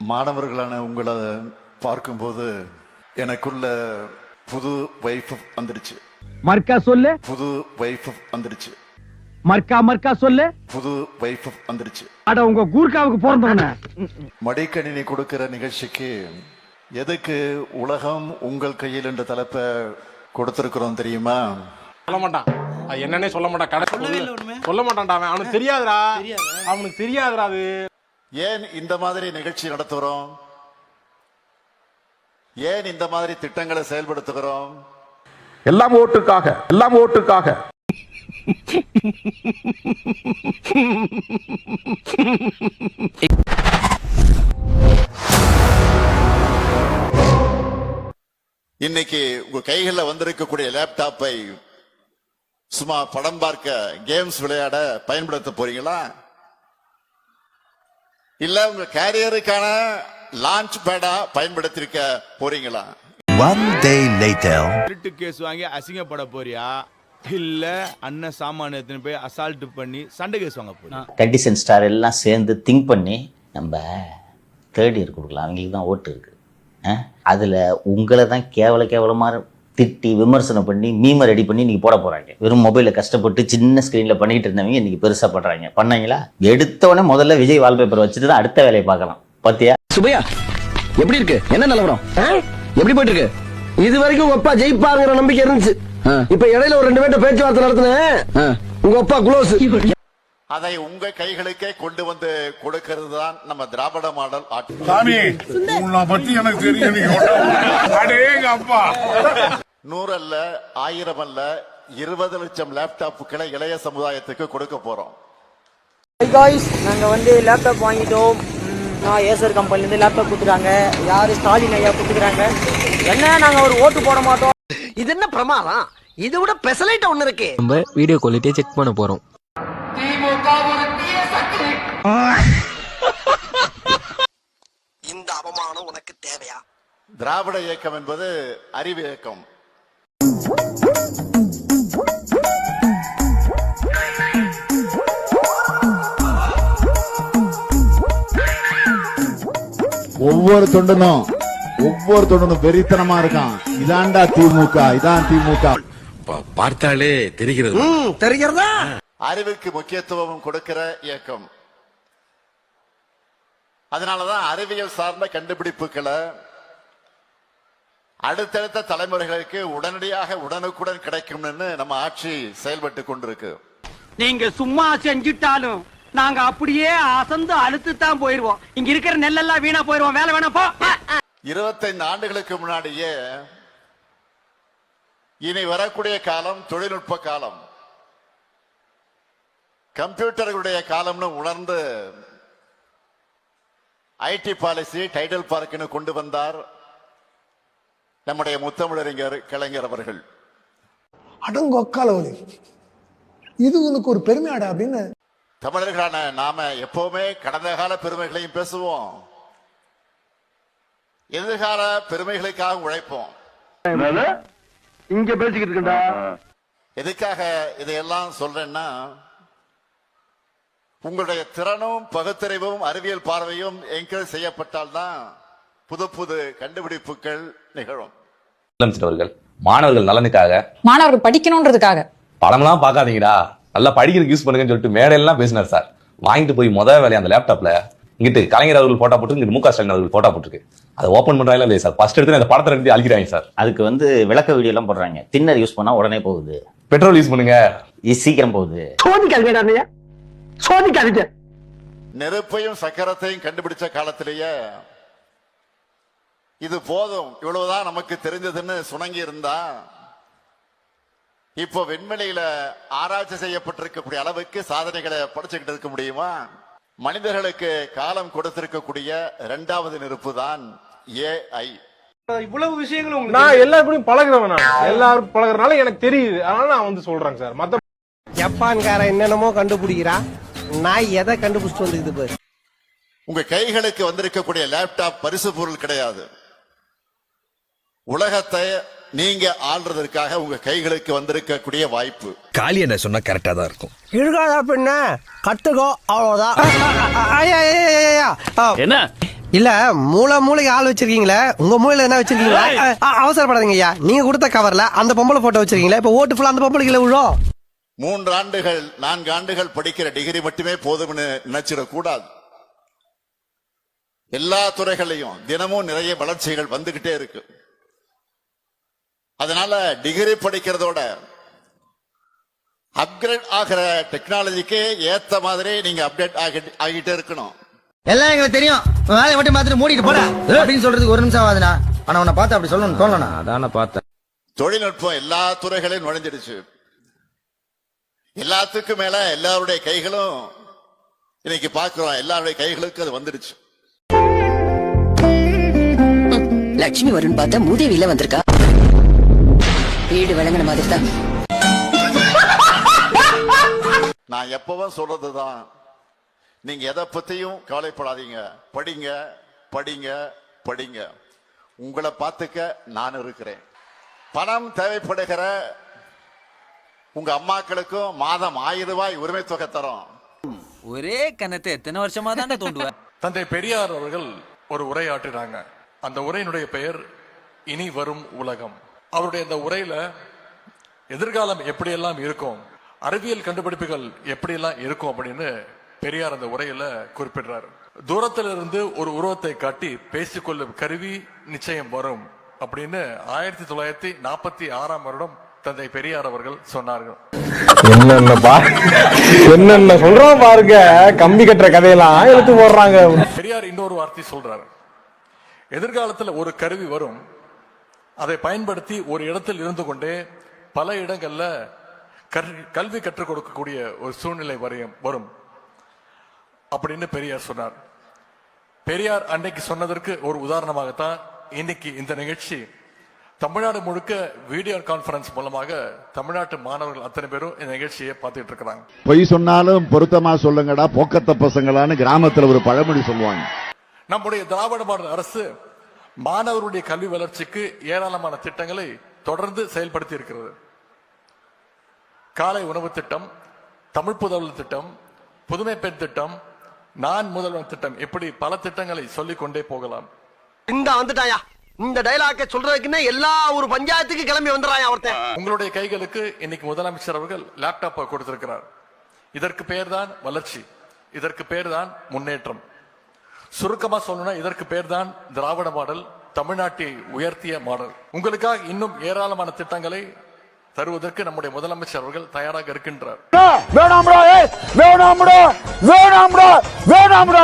மாணவர்களான உங்களை பார்க்கும்போது எனக்குள்ள புது வைஃப் வந்துடுச்சு. மர்க்கா சொல்லு. புது வைஃப் வந்துடுச்சு. மர்க்கா சொல்லு. புது வைஃப் வந்துடுச்சு. அட உங்க கூர்க்காவுக்கு பிறந்தவன. மடிக்கணினி கொடுக்கிற நிகழ்ச்சிக்கு எதுக்கு உலகம் உங்கள் கையில் என்ற தலைப்பை கொடுத்திருக்கிறோம் தெரியுமா? சொல்ல மாட்டான். அது என்னன்னே சொல்ல மாட்டான். கடை சொல்ல மாட்டான்டா. அவனுக்கு தெரியாதுடா. அவனுக்கு தெரியாதுடா. அது ஏன் இந்த மாதிரி நிகழ்ச்சி நடத்துகிறோம்? ஏன் இந்த மாதிரி திட்டங்களை செயல்படுத்துகிறோம்? எல்லாம் ஓட்டுக்காக, எல்லாம் ஓட்டுக்காக. இன்னைக்கு உங்க கைகளில் வந்திருக்கக்கூடிய லேப்டாப்பை சும்மா படம் பார்க்க, கேம்ஸ் விளையாட பயன்படுத்த போறீங்களா? இல்ல உங்க கேரியருக்கான லான்ச் பேடா பயன்படுத்திருக்க போறீங்களா? One day later. திருட்டு கேஸ் வாங்கி அசிங்கப்பட போறியா, இல்ல அண்ணன் சாமான எடுத்துன்னு போய் அசால்ட் பண்ணி சண்டை கேஸ் வாங்க போறியா? கண்டிஷன் ஸ்டார் எல்லாம் சேர்ந்து திங்க் பண்ணி நம்ம தேர்ட் இயர் கொடுக்கலாம். அவங்களுக்கு தான் ஓட்டு இருக்கு. அதில் உங்களை தான் கேவலமாக திட்டி விமர்சனம் பண்ணி மீமை ரெடி பண்ணி இன்னைக்கு போட போகிறாங்க. வெறும் மொபைலில் கஷ்டப்பட்டு சின்ன ஸ்க்ரீனில் பண்ணிக்கிட்டு இருந்தவங்க இன்னைக்கு பெருசாக பண்ணுறாங்க. பண்ணாங்களா? எடுத்தவொடனே முதல்ல விஜய் வால்பேப்பர் வச்சுட்டு தான் அடுத்த வேலையை பார்க்கலாம். பார்த்தியா சுபையா எப்படி இருக்கு? என்ன நிலவரம்? எப்படி போயிட்டு இருக்கு? இது வரைக்கும் அப்பா ஜெயிப்பாங்கிற நம்பிக்கை இருந்துச்சு. இப்ப இடையில ஒரு 2 பேர்ட்ட பேச்சுவார்த்தை நடத்தினேன். உங்க அப்பா க்ளோஸ். அதை உங்க கைகளுக்கே கொண்டு வந்து கொடுக்கிறது தான் நம்ம திராவிட மாடல் ஆட்சி. சாமி, உன்னை பத்தி எனக்கு தெரியும். 100 அல்ல, 1000 அல்ல, 20 லட்சம் லேப்டாப்புகளை இளைய சமுதாயத்துக்கு கொடுக்க போறோம். நாங்க வந்து லேப்டாப் வாங்கிட்டோம். நான் ஏசர் கம்பெனிலேருந்து லேப்டாப் கொடுத்துறாங்க. யாரு ஸ்டாலின் ஐயா கொடுத்துக்கிறாங்க. என்ன நாங்க ஒரு ஓட்டு போட மாட்டோம். இது என்ன பிரமாதம்? இதை விட பெசலைட் ஒண்ணு இருக்கு. நம்ம வீடியோ குவாலிட்டியை செக் பண்ண போறோம். இந்த அவமானம் உனக்கு தேவையா? திராவிட இயக்கம் என்பது அறிவு இயக்கம். ஒவ்வொரு தொண்டனும் வெறித்தனமா இருக்கான். இதான்டா திமுக, இதான் திமுக. பார்த்தாலே தெரிகிறது. தெரிகிறதா? அறிவுக்கு முக்கியத்துவம் கொடுக்கிற இயக்கம். அதனாலதான் அறிவியல் சார்ந்த கண்டுபிடிப்புகளை அடுத்தடுத்த தலைமுறைகளுக்கு உடனடியாக உடனுக்குடன் கிடைக்கும்னு நம்ம ஆட்சி செயல்பட்டு கொண்டிருக்கு. நீங்க சும்மா செஞ்சுட்டாலும் நாங்க அப்படியே அசந்து அழுத்து தான் போயிருவோம். இங்க இருக்கிற நெல்லெல்லாம் வீணா போயிருவோம். வேலை வேணா போ. 25 ஆண்டுகளுக்கு முன்னாடியே இனி வரக்கூடிய காலம் தொழில்நுட்ப காலம், கம்ப்யூட்டர்களுடைய காலம்னு உணர்ந்து ஐடி பாலிசி டைடல் பார்க்னு கொண்டு வந்தார் நம்முடைய முத்தமிழறிஞர் கலைஞர் அவர்கள். அடங்கொக்காலவலி, இது உனக்கு ஒரு பெருமையாடா அப்படின்னு. தமிழர்களான நாம எப்பவுமே கடந்த கால பெருமைகளையும் பேசுவோம், எதிர்கால பெருமைகளுக்காக உழைப்போம். இங்க பேசிக்கிட்டு இருக்கா? எதுக்காக இதையெல்லாம் சொல்றேன்னா, உங்களுடைய திறனும் பகுத்தறிவும் அறிவியல் பார்வையும் என்கரேஜ் செய்யப்பட்டால்தான் புது புது கண்டுபிடிப்புகள் நிகழும். அவர்கள் மாணவர்கள் நலனுக்காக, மாணவர்கள் படிக்கணும்ன்றதுக்காக படம்லாம் பார்க்காதீங்கடா, நல்லா படிக்கிறதுக்கு யூஸ் பண்ணுங்கன்னு சொல்லிட்டு மேடையெல்லாம் பேசினார் சார். வாங்கிட்டு போய் முதல் வேலையை அந்த லேப்டாப்ல இங்கிட்டு கலைஞர் அவர்கள் போட்டா போட்டு, இங்கிட்டு முக ஸ்டாலின் அவர்கள் போட்டா போட்டுருக்கு. அதை ஓப்பன் பண்றாங்களா இல்லையா சார்? ஃபர்ஸ்ட் எடுத்து அந்த படத்தை எடுத்து அழிக்கிறாங்க சார். அதுக்கு வந்து விளக்க வீடியோ எல்லாம் போடுறாங்க. தின்னர் யூஸ் பண்ணா உடனே போகுது. பெட்ரோல் யூஸ் பண்ணுங்க, சீக்கிரம் போகுது. சோதிக்காதீங்க. நெருப்பையும் சக்கரத்தையும் கண்டுபிடிச்ச காலத்திலேயே இது போதும், இவ்வளவுதான் நமக்கு தெரிஞ்சதுன்னு சுணங்கி இருந்தா, இப்போ விண்வெளியில ஆராய்ச்சி செய்யப்பட்டிருக்கக்கூடிய அளவுக்கு சாதனைகளை படைச்சுக்கிட்டு இருக்க முடியுமா? மனிதர்களுக்கு காலம் கொடுத்திருக்கக்கூடிய 2வது நெருப்பு தான் AI. இவ்வளவு விஷயங்களும் நான் எல்லாரும் பழகுறவன். எல்லாரும் பழகுறதுனால எனக்கு தெரியுது. அதனால நான் வந்து சொல்றேன் சார். மத்த ஜப்பான்கார என்னென்னமோ கண்டுபிடிக்கிறா, நான் எதை கண்டுபிடிச்சிட்டு வந்துக்குது பாரு. உங்க கைகளுக்கு வந்திருக்கக்கூடிய லேப்டாப் பரிசு பொருள் கிடையாது. உலகத்தை நீங்க ஆள்றதற்காக உங்க கைகளுக்கு வந்திருக்கக்கூடிய வாய்ப்பு. காளி என்ன சொன்னா கரெக்டா தான் இருக்கும். இருக்காதா பின்ன கத்துக்கோ, அவ்வளவுதான். என்ன இல்ல மூளைக்கு ஆள் வச்சிருக்கீங்களே, உங்க மூளையில என்ன வச்சிருக்கீங்களா? அவசரப்படாதீங்க ஐயா, நீங்க கொடுத்த கவர்ல அந்த பொம்பளை போட்டோ வச்சிருக்கீங்களா? இப்ப ஓட்டு ஃபுல்லா அந்த பொம்பளைக்கு விழும். 3 ஆண்டுகள் 4 ஆண்டுகள் படிக்கிற டிகிரி மட்டுமே போதும்னு நினைச்சிடக் கூடாது. எல்லா துறைகளையும் தினமும் நிறைய வளர்ச்சிகள் வந்துகிட்டே இருக்கு. அதனால டிகிரி படிக்கிறதோட அப்கிரேட் ஆகிற டெக்னாலஜிக்கு ஏத்த மாதிரி நீங்க அப்டேட் ஆகிட்டே இருக்கணும். எல்லாம் எங்களுக்கு தெரியும், வேலையை மட்டும் பார்த்துட்டு மூடிட்டு போட அப்படின்னு சொல்றதுக்கு ஒரு நிமிஷம் ஆகுதுண்ணா. ஆனா உன்னை பார்த்து அப்படி சொல்லணும் தோணலண்ணா. அதான பார்த்தேன். தொழில்நுட்பம் எல்லா துறைகளையும் நுழைஞ்சிடுச்சு. எல்லாத்துக்கும் மேல எல்லாருடைய கைகளும் இன்னைக்கு பாக்குறோம், எல்லாருடைய கைகளுக்கு அது வந்துடுச்சு. லட்சுமி வருண் பார்த்தா மூதேவியில வந்திருக்கா. வீடு விளங்கின மாதிரி தான். நான் எப்பவும் சொல்றதுதான், நீங்க எதை பத்தியும் கவலைப்படாதீங்க. படிங்க படிங்க படிங்க. உங்களை பார்த்துக்க நான் இருக்கிறேன். பணம் தேவைப்படுகிற உங்க அம்மாக்களுக்கும் மாதம் 1000 ரூபாய் உரிமை தொகை தரோம். ஒரே கணத்தை எத்தனை வருஷமா தானே தோண்டுவேன். தந்தை பெரியார் அவர்கள் ஒரு உரையாற்றினாங்க. அந்த உரையினுடைய பெயர் இனி வரும் உலகம். அவருடைய அந்த உரையில எதிர்காலம் எப்படியெல்லாம் இருக்கும், அறிவியல் கண்டுபிடிப்புகள் எப்படியெல்லாம் இருக்கும் அப்படின்னு பெரியார் அந்த உரையில குறிப்பிடுறாரு. தூரத்திலிருந்து ஒரு உருவத்தை காட்டி பேசிக்கொள்ளும் கருவி நிச்சயம் வரும் அப்படின்னு 1946ஆம் வருடம் தந்தை பெரியார் அவர்கள் சொன்னார்கள். என்னென்ன சொல்றோம் பாருங்க, கம்பி கட்டுற கதையெல்லாம் எடுத்து போடுறாங்க. பெரியார் இன்னொரு வார்த்தை சொல்றாரு, எதிர்காலத்தில் ஒரு கருவி வரும், அதை பயன்படுத்தி ஒரு இடத்தில் இருந்து கொண்டே பல இடங்கள்ல கல்வி கற்றுக் கொடுக்கக்கூடிய ஒரு சூழ்நிலை வரும் அப்படின்னு பெரியார் சொன்னார். பெரியார் அன்னைக்கு சொன்னதற்கு ஒரு உதாரணமாகத்தான் இன்னைக்கு இந்த நிகழ்ச்சி தமிழ்நாடு முழுக்க வீடியோ கான்பரன்ஸ் மூலமாக தமிழ்நாட்டு மாணவர்கள் அத்தனை பேரும் இந்த நிகழ்ச்சியை பார்த்துட்டு இருக்கிறாங்க. பொய் சொன்னாலும் பொருத்தமா சொல்லுங்கடா போக்கத்த பசங்களான்னு கிராமத்துல ஒரு பழமொழி சொல்லுவாங்க. நம்முடைய திராவிட மாடல் அரசு மாணவருடைய கல்வி வளர்ச்சிக்கு ஏராளமான திட்டங்களை தொடர்ந்து செயல்படுத்தி இருக்கிறது. காலை உணவு திட்டம், தமிழ் புதல்வர் திட்டம், புதுமை பெண் திட்டம், நான் முதல்வன் திட்டம், இப்படி பல திட்டங்களை சொல்லிக் கொண்டே போகலாம். இந்த வந்துட்டாயா, இந்த டைலாக்க சொல்றதுக்குன்னா எல்லா ஒரு பஞ்சாயத்துக்கு கிளம்பி வந்துறாயா ஒருத்தன். உங்களுடைய கைகளுக்கு இன்னைக்கு முதலமைச்சர் அவர்கள் லேப்டாப்பை கொடுத்திருக்கிறார். இதற்கு பேர் தான் வளர்ச்சி, இதற்கு பேர் தான் முன்னேற்றம். சுருக்கமா சொல்லணும்னா இதற்கு பேர் தான் திராவிட மாடல், தமிழ்நாட்டை உயர்த்திய மாடல். உங்களுக்காக இன்னும் ஏராளமான திட்டங்களை தருவதற்கு நம்முடைய முதலமைச்சர் அவர்கள் தயாராக இருக்கின்றார். வேணாம்டா, வேணாம்டா, வேணாம்டா, வேணாம்டா.